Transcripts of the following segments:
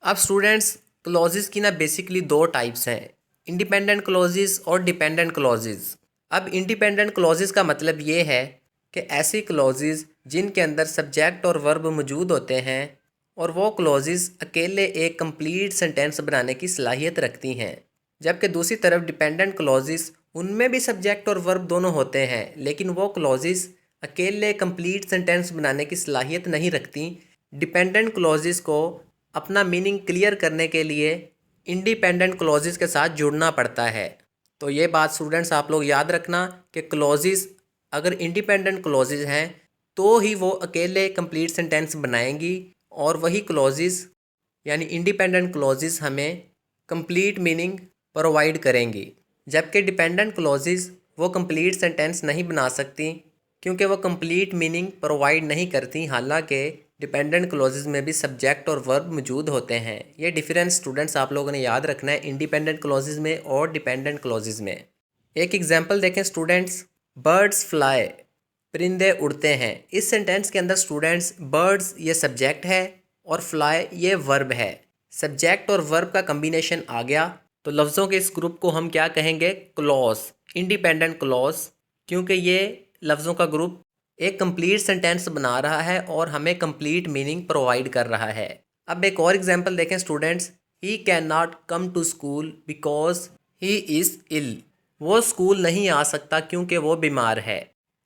अब students clauses की ना बेसिकली दो टाइप्स हैं, इंडिपेंडेंट क्लॉजेस और डिपेंडेंट क्लॉजेस। अब इंडिपेंडेंट क्लॉजेस का मतलब ये है कि ऐसी क्लॉजेस जिनके अंदर सब्जेक्ट और वर्ब मौजूद होते हैं और वो क्लॉजेस अकेले एक कंप्लीट सेंटेंस बनाने की सलाहियत रखती हैं। जबकि दूसरी तरफ डिपेंडेंट क्लॉजेस उनमें भी सब्जेक्ट और वर्ब दोनों होते हैं, लेकिन वो क्लॉजेस अकेले कंप्लीट सेंटेंस बनाने की सलाहियत नहीं रखती। डिपेंडेंट क्लॉजेस को अपना मीनिंग क्लियर करने के लिए इंडिपेंडेंट क्लॉजेस के साथ जुड़ना पड़ता है। तो ये बात स्टूडेंट्स आप लोग याद रखना कि क्लॉजेस अगर इंडिपेंडेंट क्लॉजेस हैं तो ही वो अकेले कंप्लीट सेंटेंस बनाएंगी और वही क्लॉजेस यानी इंडिपेंडेंट क्लॉजेस हमें कंप्लीट मीनिंग प्रोवाइड करेंगी। जबकि डिपेंडेंट क्लॉजेस वो कंप्लीट सेंटेंस नहीं बना सकती क्योंकि वो कंप्लीट मीनिंग प्रोवाइड नहीं करती, हालांकि डिपेंडेंट क्लॉजेस में भी सब्जेक्ट और वर्ब मौजूद होते हैं। ये डिफरेंस स्टूडेंट्स आप लोगों ने याद रखना है इंडिपेंडेंट क्लॉजेस में और डिपेंडेंट क्लॉजेस में। एक एग्जांपल देखें स्टूडेंट्स, बर्ड्स फ्लाई, परिंदे उड़ते हैं। इस सेंटेंस के अंदर स्टूडेंट्स बर्ड्स ये सब्जेक्ट है और फ्लाई ये वर्ब है। सब्जेक्ट और वर्ब का कम्बिनेशन आ गया तो लफ्ज़ों के इस ग्रुप को हम क्या कहेंगे? क्लॉज, इंडिपेंडेंट क्लॉज, क्योंकि ये लफ्ज़ों का ग्रुप एक कंप्लीट सेंटेंस बना रहा है और हमें कंप्लीट मीनिंग प्रोवाइड कर रहा है। अब एक और एग्जांपल देखें students, he can not come to school because he is ill. वो स्कूल नहीं आ सकता क्योंकि वो बीमार है।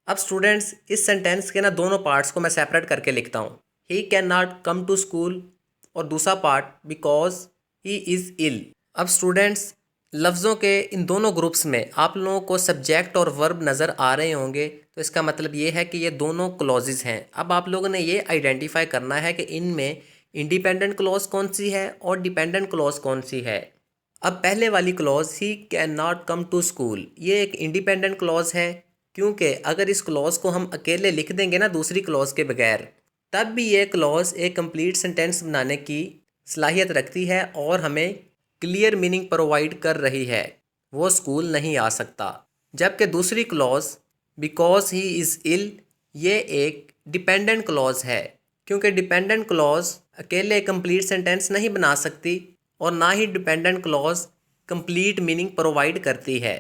अब स्टूडेंट्स इस सेंटेंस के ना दोनों पार्ट्स को मैं सेपरेट करके लिखता हूँ। He can not come to school और दूसरा part because he is ill. अब स्टूडेंट्स लफ्ज़ों के इन दोनों ग्रुप्स में आप लोगों को सब्जेक्ट और वर्ब नज़र आ रहे होंगे, तो इसका मतलब ये है कि ये दोनों क्लॉजेस हैं। अब आप लोगों ने ये आइडेंटिफाई करना है कि इनमें इंडिपेंडेंट क्लॉज कौन सी है और डिपेंडेंट क्लॉज कौन सी है। अब पहले वाली clause he can not come to school, ये एक इंडिपेंडेंट क्लॉज है क्योंकि अगर इस क्लॉज को हम अकेले लिख देंगे ना दूसरी क्लॉज के बगैर, तब भी ये क्लॉज एक कंप्लीट सेंटेंस बनाने की सलाहियत रखती है और हमें क्लियर मीनिंग प्रोवाइड कर रही है, वो स्कूल नहीं आ सकता। जबकि दूसरी clause because he is ill ये एक डिपेंडेंट क्लॉज है क्योंकि डिपेंडेंट क्लॉज अकेले कंप्लीट सेंटेंस नहीं बना सकती और ना ही dependent clause complete meaning provide करती है।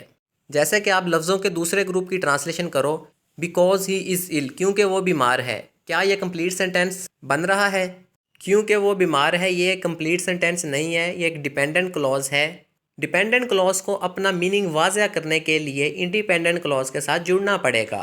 जैसे कि आप लफ्ज़ों के दूसरे ग्रुप की ट्रांसलेशन करो, बिकॉज ही इज़ इल, क्योंकि वो बीमार है, क्या ये कंप्लीट सेंटेंस बन रहा है? क्योंकि वो बीमार है ये कंप्लीट सेंटेंस नहीं है, ये एक डिपेंडेंट क्लॉज है। डिपेंडेंट क्लॉज को अपना मीनिंग वाज़ह करने के लिए इंडिपेंडेंट क्लॉज के साथ जुड़ना पड़ेगा।